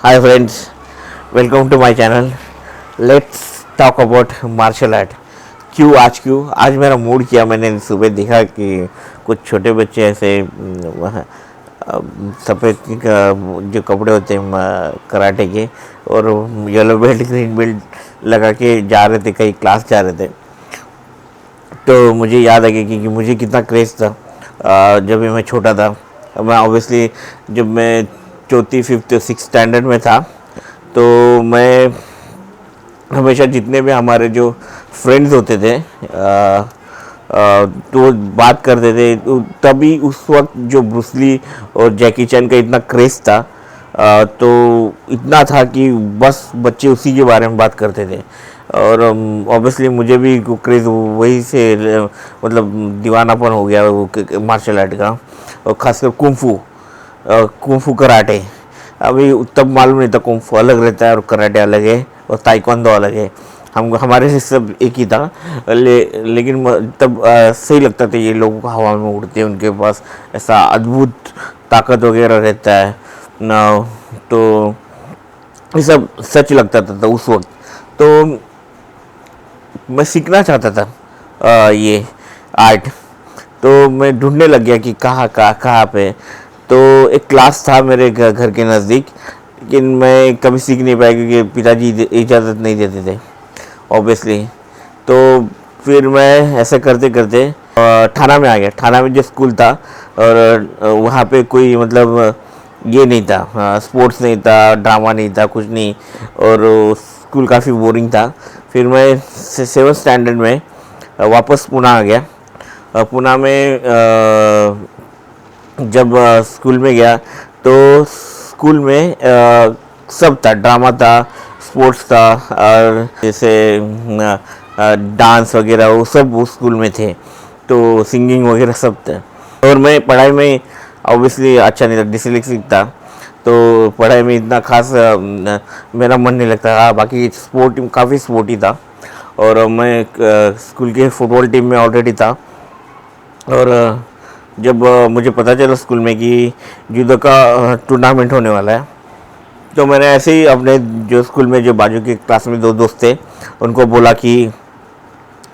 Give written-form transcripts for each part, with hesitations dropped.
Hi friends, welcome to my channel. Let's talk about martial art. क्यों आज मेरा mood किया, मैंने सुबह देखा कि कुछ छोटे बच्चे ऐसे सफ़ेद जो कपड़े होते हैं कराटे के, और येलो बेल्ट ग्रीन बेल्ट लगा के जा रहे थे, कहीं क्लास जा रहे थे। तो मुझे याद आ गया कि मुझे कितना क्रेज़ था जब भी मैं छोटा था। मैं ऑब्वियसली जब मैं चौथी फिफ्थ सिक्स स्टैंडर्ड में था, तो मैं हमेशा जितने भी हमारे जो फ्रेंड्स होते थे तो बात करते थे, तो तभी उस वक्त जो ब्रूसली और जैकी चैन का इतना क्रेज़ था, तो इतना था कि बस बच्चे उसी के बारे में बात करते थे। और ऑब्वियसली मुझे भी क्रेज़ वही से मतलब दीवानापन हो गया वो मार्शल आर्ट का, और ख़ासकर कुंफू कराटे। अभी तब मालूम नहीं था कुंफू अलग रहता है और कराटे अलग है और ताइक्वांडो अलग है। हम हमारे से सब एक ही था। लेकिन तब सही लगता था, ये लोग हवा में उड़ते हैं, उनके पास ऐसा अद्भुत ताकत वगैरह रहता है ना। तो ये सब सच लगता था उस वक्त। तो मैं सीखना चाहता था ये आर्ट। तो मैं ढूंढने लग गया कि कहाँ पे। तो एक क्लास था मेरे घर के नज़दीक, लेकिन मैं कभी सीख नहीं पाया क्योंकि पिताजी इजाज़त नहीं देते थे ऑब्वियसली। तो फिर मैं ऐसे करते करते थाना में आ गया। थाना में जो स्कूल था, और वहाँ पे कोई मतलब ये नहीं था, स्पोर्ट्स नहीं था, ड्रामा नहीं था, कुछ नहीं, और स्कूल काफ़ी बोरिंग था। फिर मैं सेवन स्टैंडर्ड में वापस पुणे आ गया। पुणे में जब स्कूल में गया, तो स्कूल में सब था, ड्रामा था, स्पोर्ट्स था, और जैसे डांस वगैरह वो सब उस स्कूल में थे। तो सिंगिंग वगैरह सब था। और मैं पढ़ाई में ऑब्वियसली अच्छा नहीं था, डिसलेक्सिक था। तो पढ़ाई में इतना खास मेरा मन नहीं लगता था। बाकी स्पोर्ट काफ़ी स्पोर्टी था, और मैं स्कूल के फुटबॉल टीम में ऑलरेडी था। और जब मुझे पता चला स्कूल में कि जूडो का टूर्नामेंट होने वाला है, तो मैंने ऐसे ही अपने जो स्कूल में जो बाजू के क्लास में दो दोस्त थे, उनको बोला कि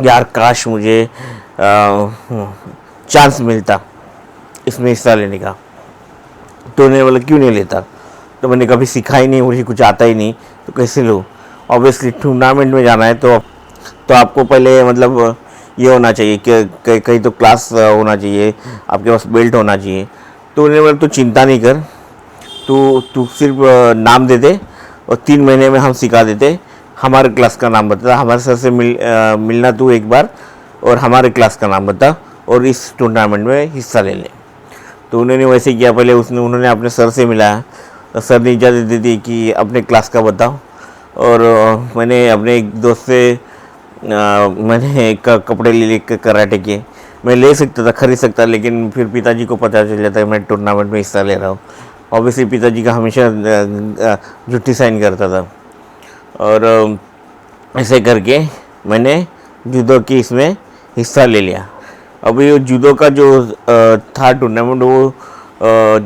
यार काश मुझे चांस मिलता इसमें हिस्सा लेने का। तो उन्होंने बोला क्यों नहीं लेता। तो मैंने कभी सीखा ही नहीं, मुझे कुछ आता ही नहीं, तो कैसे लूँ। ऑब्वियसली टूर्नामेंट में जाना है तो आपको पहले मतलब ये होना चाहिए कि कहीं तो क्लास होना चाहिए, आपके पास बेल्ट होना चाहिए। तो उन्होंने बोला तू चिंता नहीं कर, तू सिर्फ नाम दे दे, और 3 महीने में हम सिखा देते। हमारे क्लास का नाम बता, हमारे सर से मिलना तू एक बार, और हमारे क्लास का नाम बता, और इस टूर्नामेंट में हिस्सा ले ले। तो उन्होंने वैसे किया। पहले उन्होंने अपने सर से मिलाया, तो सर ने इजाज़त दे दी कि अपने क्लास का बताओ। और मैंने अपने एक दोस्त से मैंने कपड़े ले कराटे के। मैं ले सकता था, खरीद सकता, लेकिन फिर पिताजी को पता चल जाता है मैं टूर्नामेंट में हिस्सा ले रहा हूँ। ऑब्वियसली पिताजी का हमेशा झूठी साइन करता था। और ऐसे करके मैंने जूडो की इसमें हिस्सा ले लिया। अभी जूडो का जो था टूर्नामेंट, वो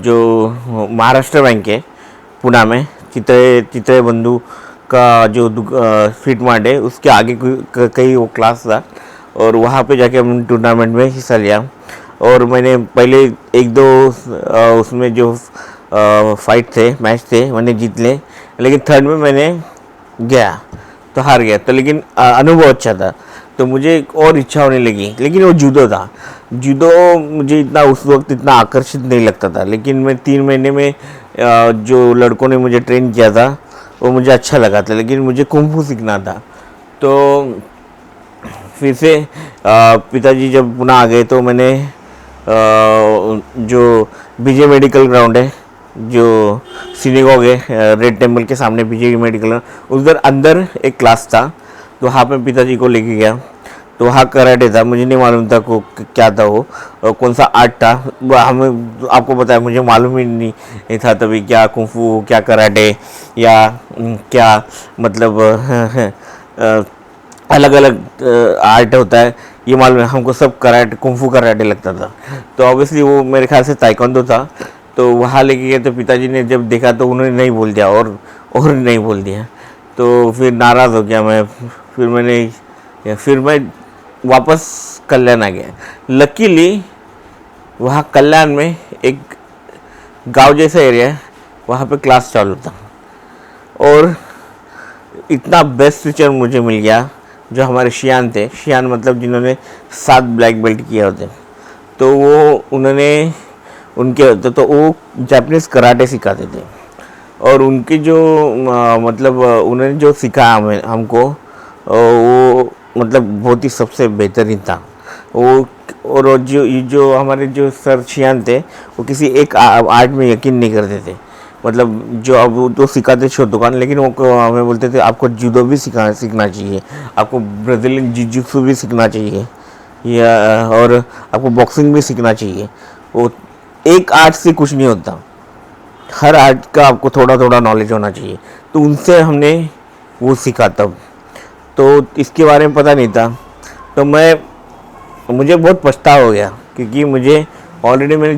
जो महाराष्ट्र बैंक है पुणे में, चित्रे बंधु का जो स्वीट मार्ट है, उसके आगे कहीं वो क्लास था, और वहाँ पे जाके हमने टूर्नामेंट में हिस्सा लिया। और मैंने पहले एक दो उसमें जो फाइट थे, मैच थे, मैंने जीत ले। लेकिन थर्ड में मैंने गया तो हार गया। तो लेकिन अनुभव अच्छा था, तो मुझे और इच्छा होने लगी। लेकिन वो जूडो था। जूडो मुझे इतना उस वक्त इतना आकर्षित नहीं लगता था, लेकिन मैं 3 महीने में जो लड़कों ने मुझे ट्रेन किया था वो मुझे अच्छा लगा था। लेकिन मुझे कुंफू सीखना था। तो फिर से पिताजी जब पुणे आ गए, तो मैंने जो विजय मेडिकल ग्राउंड है, जो सिनेगॉग है रेड टेम्पल के सामने, विजय मेडिकल, उधर अंदर एक क्लास था। तो वहाँ पे पिताजी को लेके गया। तो वहाँ कराटे था, मुझे नहीं मालूम था को क्या था वो, कौन सा आर्ट था। हमें आपको पता है, मुझे मालूम ही नहीं था तभी क्या कुंफू, क्या कराटे, या क्या मतलब अलग अलग आर्ट होता है, ये मालूम है हमको। सब कराटे, कुंफू कराटे लगता था। तो ऑब्वियसली वो मेरे ख्याल से ताइक्वांडो था। तो वहाँ लेके गए तो पिताजी ने जब देखा तो उन्होंने नहीं बोल दिया और नहीं बोल दिया। तो फिर नाराज़ हो गया मैं। फिर मैं वापस कल्याण आ गया। लकीली वहाँ कल्याण में एक गांव जैसा एरिया है, वहाँ पे क्लास चालू था और इतना बेस्ट टीचर मुझे मिल गया जो हमारे शियान थे। शियान मतलब जिन्होंने 7 ब्लैक बेल्ट किए होते। तो उन्होंने उनके होते तो वो जापानीज़ कराटे सिखाते थे और उनके जो मतलब उन्होंने जो सिखाया हमको वो मतलब बहुत ही सबसे बेहतरीन था वो। और जो हमारे जो सर शियान थे वो किसी एक आर्ट में यकीन नहीं करते थे। मतलब जो अब वो तो सिखाते शोतोकान, लेकिन वो हमें बोलते थे आपको जूडो भी सीखना चाहिए, आपको ब्राज़ीलियन जिजित्सु भी सीखना चाहिए, या और आपको बॉक्सिंग भी सीखना चाहिए। वो एक आर्ट से कुछ नहीं होता, हर आर्ट का आपको थोड़ा थोड़ा नॉलेज होना चाहिए। तो उनसे हमने वो सीखा तब। तो इसके बारे में पता नहीं था। तो मुझे बहुत पछतावा हो गया क्योंकि मुझे ऑलरेडी मैंने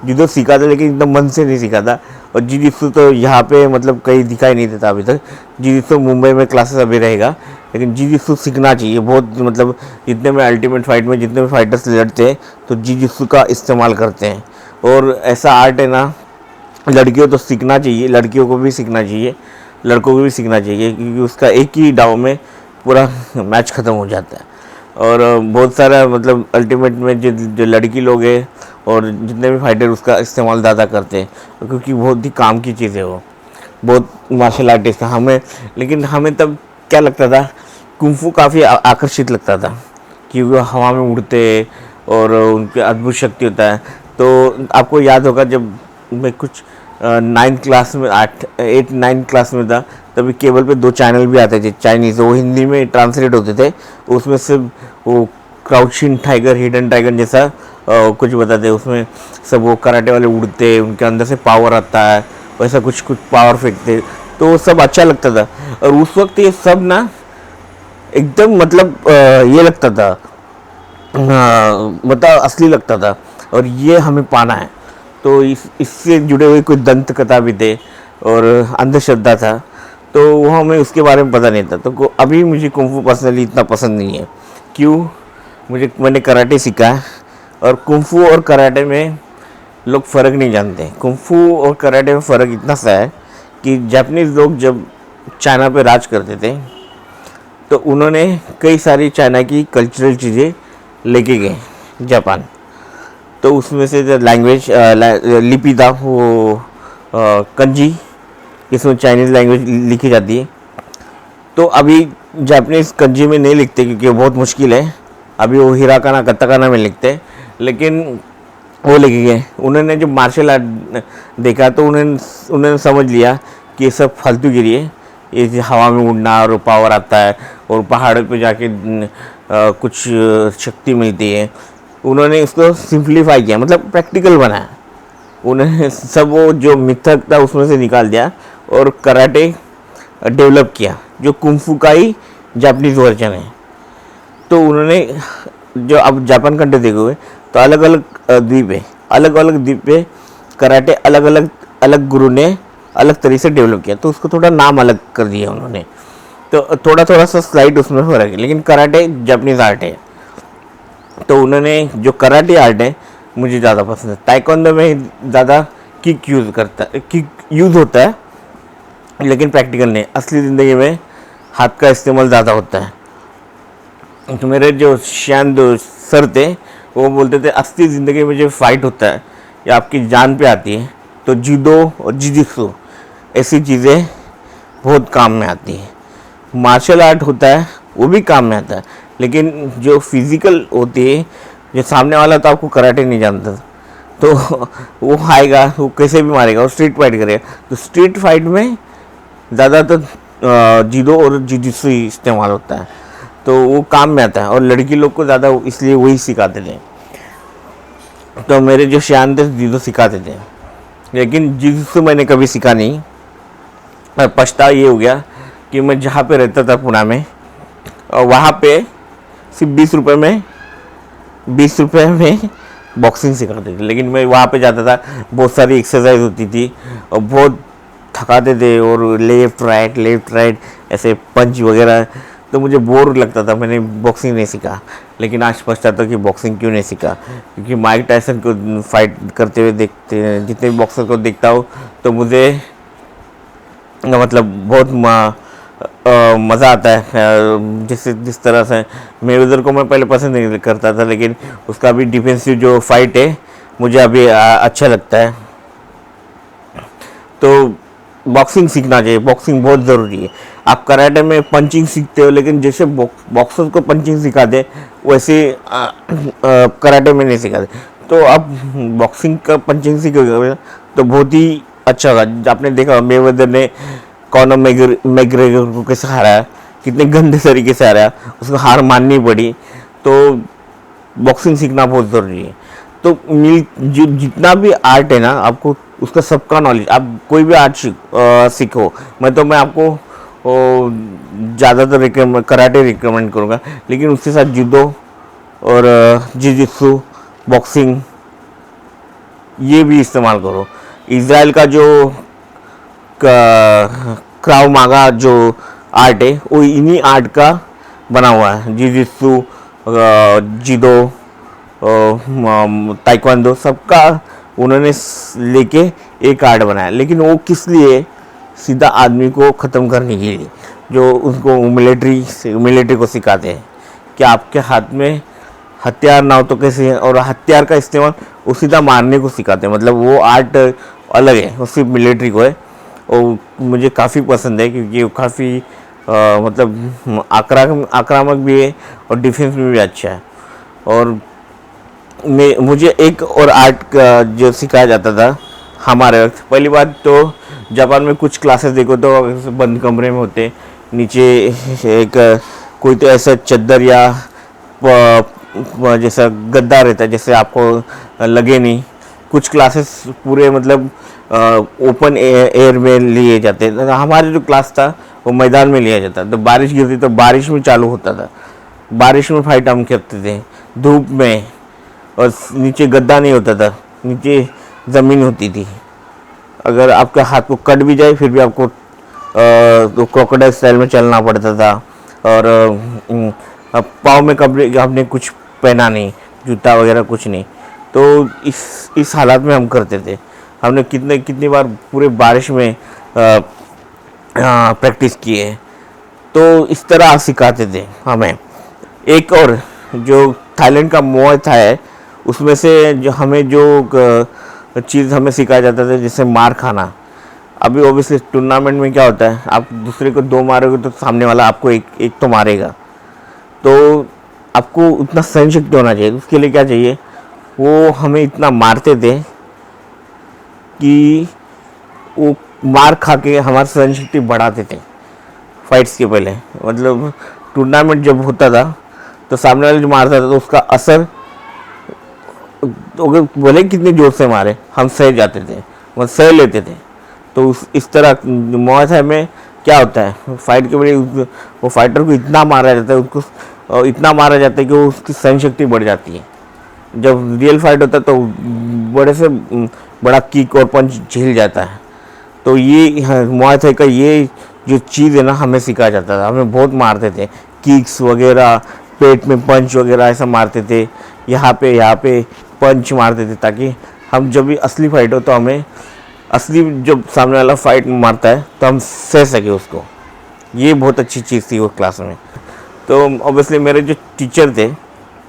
जूडो सीखा था लेकिन एकदम मन से नहीं सीखा था। और जिजित्सु तो यहाँ पे मतलब कहीं दिखाई नहीं देता अभी तक। जिजित्सु मुंबई में क्लासेस अभी रहेगा, लेकिन जिजित्सु सीखना चाहिए बहुत। मतलब जितने में अल्टीमेट फाइट में जितने भी फाइटर्स लड़ते हैं तो जिजित्सु का इस्तेमाल करते हैं। और ऐसा आर्ट है ना, लड़कियों तो सीखना चाहिए, लड़कियों को भी सीखना चाहिए, लड़कों को भी सीखना चाहिए, क्योंकि उसका एक ही डाव में पूरा मैच ख़त्म हो जाता है। और बहुत सारा मतलब अल्टीमेट में जो लड़की लोग हैं और जितने भी फाइटर उसका इस्तेमाल ज़्यादा करते हैं, क्योंकि बहुत ही काम की चीज़ है वो, बहुत मार्शल आर्टिस्ट का लेकिन हमें तब क्या लगता था, कुंफू काफ़ी आकर्षित लगता था कि वो हवा में उड़ते और उनके अद्भुत शक्ति होता है। तो आपको याद होगा जब मैं कुछ 9th क्लास में 8-9 क्लास में था, तभी केबल पे 2 चैनल भी आते थे चाइनीज़, वो हिंदी में ट्रांसलेट होते थे। उसमें सिर्फ वो क्राउचिंग टाइगर, हिडन टाइगर जैसा कुछ बताते, उसमें सब वो कराटे वाले उड़ते, उनके अंदर से पावर आता है, वैसा कुछ पावर फेंकते। तो सब अच्छा लगता था। और उस वक्त ये सब ना एकदम मतलब ये लगता था, मतलब असली लगता था और ये हमें पाना है। तो इससे जुड़े हुए कुछ दंत कथा भी थे और अंधश्रद्धा था, तो वो हमें उसके बारे में पता नहीं था। तो अभी मुझे कुंफू पर्सनली इतना पसंद नहीं है। क्यों? मैंने कराटे सीखा है और कुंफू और कराटे में लोग फ़र्क नहीं जानते। कुंफू और कराटे में फ़र्क इतना सा है कि जापानीज़ लोग जब चाइना पे राज करते थे तो उन्होंने कई सारी चाइना की कल्चरल चीज़ें लेके गए जापान। तो उसमें से जो लैंग्वेज लिपि था वो कंजी, इसमें चाइनीज़ लैंग्वेज लिखी जाती है। तो अभी जापानीज़ कंजी में नहीं लिखते क्योंकि बहुत मुश्किल है, अभी वो हिराकाना कताकाना में लिखते हैं। लेकिन वो लिखे गए, उन्होंने जब मार्शल आर्ट देखा तो उन्होंने समझ लिया कि ये सब फालतूगिरी है, ये हवा में उड़ना और पावर आता है और पहाड़ों पे जाके कुछ शक्ति मिलती है। उन्होंने इसको सिंप्लीफाई किया, मतलब प्रैक्टिकल बनाया। उन्होंने सब वो जो मिथक था उसमें से निकाल दिया और कराटे डेवलप किया, जो कुंफू का ही जापानीज़ वर्जन है। तो उन्होंने जो अब जापान कंट्री देखे हुए तो अलग अलग द्वीप है, अलग अलग द्वीप पे कराटे अलग गुरु ने अलग तरीके से डेवलप किया, तो उसको थोड़ा नाम अलग कर दिया उन्होंने। तो थोड़ा सा स्लाइड उसमें फर्क है, लेकिन कराटे जापानीज़ आर्ट है। तो उन्होंने जो कराटे आर्ट है मुझे ज़्यादा पसंद है। ताइक्वांडो में ज़्यादा किक यूज़ होता है, लेकिन प्रैक्टिकल नहीं। असली ज़िंदगी में हाथ का इस्तेमाल ज़्यादा होता है। तो मेरे जो शांत सर थे वो बोलते थे असली ज़िंदगी में जो फाइट होता है या आपकी जान पे आती है तो जूडो और जिजित्सु ऐसी चीज़ें बहुत काम में आती हैं। मार्शल आर्ट होता है वो भी काम में आता है, लेकिन जो फिज़िकल होती है, जो सामने वाला तो आपको कराटे नहीं जानता तो वो आएगा, वो कैसे भी मारेगा, वो स्ट्रीट फाइट करेगा। तो स्ट्रीट फाइट में ज़्यादातर जूडो और जिजित्सु इस्तेमाल होता है, तो वो काम में आता है और लड़की लोग को ज़्यादा इसलिए वही सिखाते थे। तो मेरे जो शान थे जूडो सिखाते थे, लेकिन जिजित्सु मैंने कभी सीखा नहीं। और पछतावा ये हो गया कि मैं जहाँ पे रहता था पुणे में, और वहाँ पे सिर्फ 20 रुपये में बॉक्सिंग सिखाते थे। लेकिन मैं वहाँ पे जाता था, बहुत सारी एक्सरसाइज होती थी और बहुत थकाते थे, और लेफ़्ट राइट ऐसे पंच वगैरह, तो मुझे बोर लगता था, मैंने बॉक्सिंग नहीं सीखा। लेकिन आज पछताता हूँ कि बॉक्सिंग क्यों नहीं सीखा, क्योंकि माइक टायसन को फाइट करते हुए देखते हैं, जितने भी बॉक्सर को देखता हूँ तो मुझे मतलब बहुत मज़ा आता है। जिस तरह से मेवेदर को मैं पहले पसंद नहीं करता था, लेकिन उसका भी डिफेंसिव जो फाइट है मुझे अभी अच्छा लगता है। तो बॉक्सिंग सीखना चाहिए, बॉक्सिंग बहुत ज़रूरी है। आप कराटे में पंचिंग सीखते हो, लेकिन जैसे बॉक्सर्स को पंचिंग सिखाते वैसे कराटे में नहीं सिखाते। तो आप बॉक्सिंग का पंचिंग सीखोगे तो बहुत ही अच्छा होगा। आपने देखा मेवेदर ने कॉनर मैग्रेगर को कैसे हराया, कितने गंदे तरीके से हराया, उसको हार माननी पड़ी। तो बॉक्सिंग सीखना बहुत ज़रूरी है। तो जितना भी आर्ट है ना, आपको उसका सबका नॉलेज, आप कोई भी आर्ट सीखो। मैं आपको ज़्यादातर कराटे रिकमेंड करूँगा, लेकिन उसके साथ जूडो और जिजित्सु, बॉक्सिंग ये भी इस्तेमाल करो। इज़राइल का जो क्राव मागा जो आर्ट है वो इन्हीं आर्ट का बना हुआ है। जिजित्सु, जिडो, ताइक्वांडो, सबका उन्होंने लेके एक आर्ट बनाया। लेकिन वो किस लिए? सीधा आदमी को ख़त्म करने के लिए, जो उनको मिलिट्री को सिखाते हैं कि आपके हाथ में हथियार ना हो तो कैसे, और हथियार का इस्तेमाल वो सीधा मारने को सिखाते हैं। मतलब वो आर्ट अलग है, वो सिर्फ मिलिट्री को है। और मुझे काफ़ी पसंद है, क्योंकि वो काफ़ी मतलब आक्रामक भी है और डिफेंस में भी अच्छा है। और मुझे एक और आर्ट का जो सिखाया जाता था हमारे वक्त, पहली बात तो जापान में कुछ क्लासेस देखो तो बंद कमरे में होते, नीचे एक कोई तो ऐसा चद्दर या जैसा गद्दा रहता है, जैसे आपको लगे नहीं। कुछ क्लासेस पूरे मतलब ओपन एयर में लिए जाते हैं। हमारे जो क्लास था वो मैदान में लिया जाता, तो बारिश गिरती तो बारिश में चालू होता था, बारिश में फाइट हम करते थे, धूप में। और नीचे गद्दा नहीं होता था, नीचे ज़मीन होती थी। अगर आपके हाथ को कट भी जाए फिर भी आपको तो क्रोकोडाइल स्टाइल में चलना पड़ता था। और पाँव में कपड़े आपने कुछ पहना नहीं, जूता वगैरह कुछ नहीं। तो इस हालात में हम करते थे। हमने कितनी बार पूरे बारिश में प्रैक्टिस की है। तो इस तरह सिखाते थे हमें। एक और जो थाईलैंड का मुआय थाई है, उसमें से जो हमें चीज़ हमें सिखाया जाता था, जैसे मार खाना। अभी ओबियसली टूर्नामेंट में क्या होता है, आप दूसरे को दो मारोगे तो सामने वाला आपको एक तो मारेगा। तो आपको उतना सहन शक्ति होना चाहिए। उसके लिए क्या चाहिए, वो हमें इतना मारते थे कि वो मार खा के हमारी सहन शक्ति बढ़ाते थे फाइट्स के पहले। मतलब टूर्नामेंट जब होता था तो सामने वाले जो मारता था तो उसका असर, तो बोले कितने जोर से मारे, हम सह जाते थे, मतलब सह लेते थे। तो इस तरह मुआय थाई में क्या होता है, फाइट के पहले वो फाइटर को इतना मारा जाता है, उसको इतना मारा जाता है कि वो उसकी सहन शक्ति बढ़ जाती है। जब रियल फाइट होता है तो बड़े से बड़ा किक और पंच झेल जाता है। तो ये मुआय थाई का ये जो चीज़ है ना, हमें सिखाया जाता था। हमें बहुत मारते थे, किक्स वगैरह, पेट में पंच वगैरह ऐसा मारते थे, यहाँ पे पंच मारते थे, ताकि हम जब भी असली फाइट हो तो हमें असली जब सामने वाला फाइट मारता है तो हम सह सके उसको। ये बहुत अच्छी चीज़ थी वो क्लास में। तो ऑब्वियसली मेरे जो टीचर थे,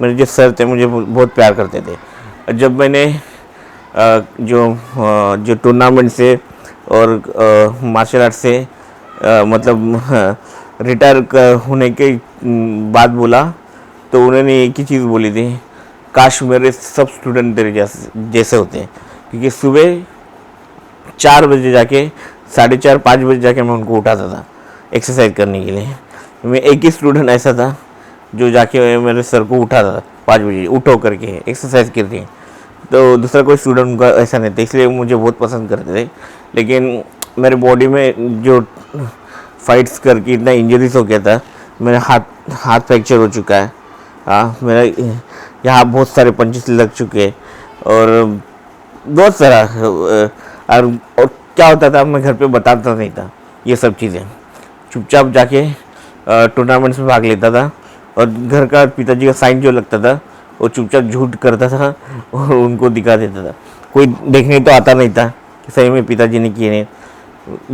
मेरे जो सर थे, मुझे बहुत प्यार करते थे। जब मैंने जो टूर्नामेंट से और मार्शल आर्ट से मतलब रिटायर होने के बाद बोला, तो उन्होंने एक ही चीज़ बोली थी, काश मेरे सब स्टूडेंट तेरे जैसे होते हैं। क्योंकि सुबह 4 बजे जाके 4:30 5 बजे जाके मैं उनको उठाता था एक्सरसाइज करने के लिए। मैं एक ही स्टूडेंट ऐसा था जो जाके मेरे सर को उठाता था 5 बजे, उठो करके एक्सरसाइज करते हैं। तो दूसरा कोई स्टूडेंट उनका ऐसा नहीं था, इसलिए मुझे बहुत पसंद करते थे। लेकिन मेरे बॉडी में जो फाइट्स करके इतना इंजरीज हो गया था, मेरा हाथ फ्रैक्चर हो चुका है। मेरा यहाँ बहुत सारे पंचेस लग चुके हैं। और बहुत सारा और क्या होता था, मैं घर पे बताता नहीं था ये सब चीज़ें, चुपचाप जाके टूर्नामेंट्स में भाग लेता था। और घर का पिताजी का साइन जो लगता था वो चुपचाप झूठ करता था और उनको दिखा देता था। कोई देखने तो आता नहीं था कि सही में पिताजी ने किए नहीं,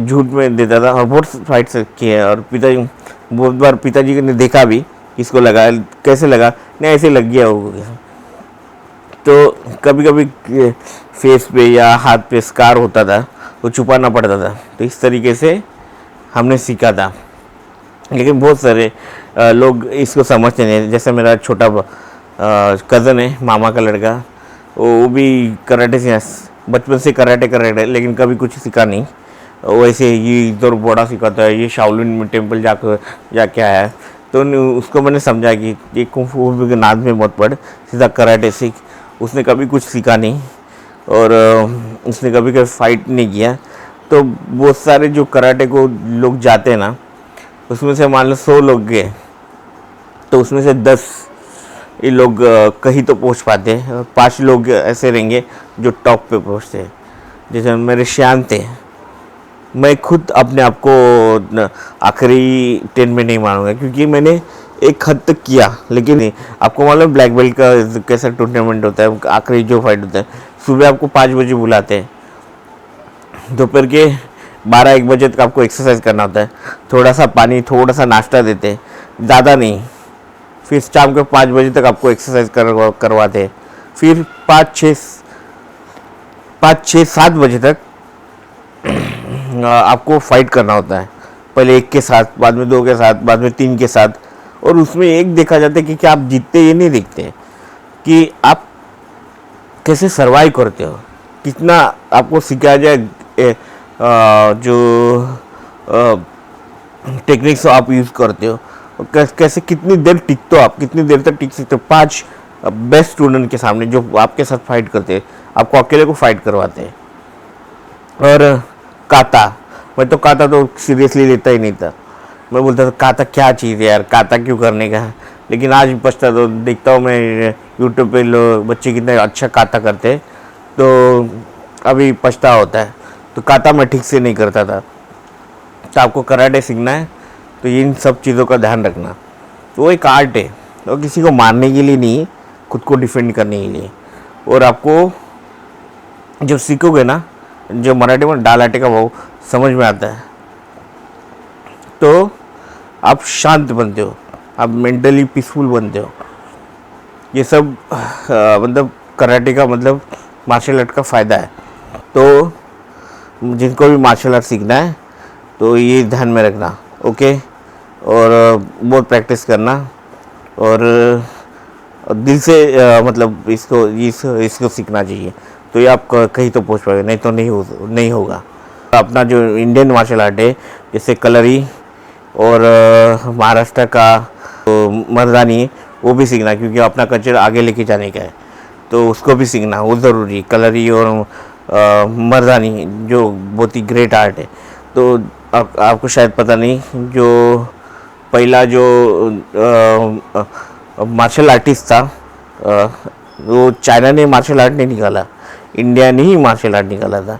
झूठ में देता था। और बहुत फाइट्स किए हैं और पिताजी बहुत बार पिताजी ने देखा भी, किसको लगा, कैसे लगा, नहीं ऐसे लग गया वो। तो कभी कभी फेस पे या हाथ पे स्कार होता था तो छुपाना पड़ता था। तो इस तरीके से हमने सीखा था। लेकिन बहुत सारे लोग इसको समझते नहीं। जैसे मेरा छोटा कज़न है, मामा का लड़का, वो भी कराटे से बचपन से कराटे कर रहा है, लेकिन कभी कुछ सीखा नहीं। वैसे ये इधर बड़ा सिखाता है, ये शाओलिन में टेम्पल जाके आया है। तो उसको मैंने समझा कि ये कुंफू के नाद में मत पड़, सीधा कराटे सीख। उसने कभी कुछ सीखा नहीं और उसने कभी कभी फाइट नहीं किया। तो बहुत सारे जो कराटे को लोग जाते हैं ना, उसमें से मान लो 100 लोग गए तो उसमें से 10 ये लोग कहीं तो पहुंच पाते हैं, और 5 लोग ऐसे रहेंगे जो टॉप पे पहुंचते हैं। जैसे मेरे श्यान थे, मैं खुद अपने आप को आखिरी 10 में नहीं मानूंगा क्योंकि मैंने एक हद तक किया। लेकिन आपको मालूम ब्लैक बेल्ट का कैसा टूर्नामेंट होता है, आखिरी जो फाइट होता है, सुबह आपको 5 बजे बुलाते हैं, दोपहर के 12-1 बजे तक आपको एक्सरसाइज करना होता है, थोड़ा सा पानी, थोड़ा सा नाश्ता देते हैं, ज़्यादा नहीं। फिर शाम को 5 बजे तक आपको एक्सरसाइज करवाते हैं। फिर 5-6-7 बजे तक आपको फाइट करना होता है। पहले 1 के साथ, बाद में 2 के साथ, बाद में 3 के साथ। और उसमें एक देखा जाता है कि आप जीतते, ये नहीं देखते कि आप कैसे सर्वाइव करते हो, कितना आपको सिखाया जाए, जो टेक्निक्स आप यूज़ करते हो, कैसे कितनी देर टिकते हो आप, कितनी देर तक टिक सकते हो। 5 बेस्ट स्टूडेंट के सामने जो आपके साथ फाइट करते हैं, आपको अकेले को फाइट करवाते हैं। और काता, मैं तो काता तो सीरियसली लेता ही नहीं था। मैं बोलता था काता क्या चीज़ है यार, काता क्यों करने का। लेकिन आज पछता तो देखता हूँ मैं यूट्यूब पे लोग बच्चे कितने अच्छा काता करते हैं, तो अभी पछता होता है। तो काता मैं ठीक से नहीं करता था। तो आपको कराटे सीखना है तो इन सब चीज़ों का ध्यान रखना। तो वो एक आर्ट है, तो किसी को मारने के लिए नहीं, खुद को डिफेंड करने के लिए। और आपको जब सीखोगे ना, जो मराठी में डालाटे का भाव समझ में आता है, तो आप शांत बनते हो, आप मेंटली पीसफुल बनते हो। ये सब मतलब कराटे का मतलब मार्शल आर्ट का फ़ायदा है। तो जिनको भी मार्शल आर्ट सीखना है तो ये ध्यान में रखना, ओके। और बहुत प्रैक्टिस करना और दिल से मतलब इसको सीखना चाहिए, तो ये आप कहीं तो पहुंच पाएंगे, नहीं तो नहीं होगा। अपना जो इंडियन मार्शल आर्ट है, जैसे कलरी और महाराष्ट्र का तो मर्दानी, वो भी सीखना, क्योंकि अपना कल्चर आगे लेके जाने का है। तो उसको भी सीखना वो ज़रूरी, कलरी और मर्दानी जो बहुत ही ग्रेट आर्ट है। तो आपको शायद पता नहीं, जो पहला जो मार्शल आर्टिस्ट था, वो चाइना ने मार्शल आर्ट नहीं निकाला, इंडिया ने ही मार्शल आर्ट निकाला था।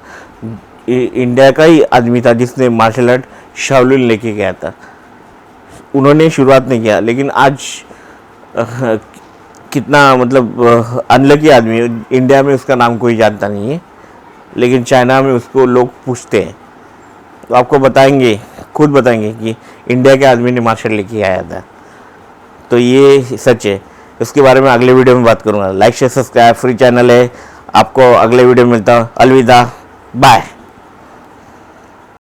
इंडिया का ही आदमी था जिसने मार्शल आर्ट शाओलिन लेके गया था। उन्होंने शुरुआत नहीं किया, लेकिन आज कितना मतलब अनलकी आदमी है। इंडिया में उसका नाम कोई जानता नहीं है, लेकिन चाइना में उसको लोग पूछते हैं। तो आपको बताएंगे, खुद बताएंगे कि इंडिया के आदमी ने मार्शल लेके आया था। तो ये सच है। इसके बारे में अगले वीडियो में बात करूँगा। Like share subscribe, free channel है। आपको अगले वीडियो में मिलता हूँ। अलविदा, बाय।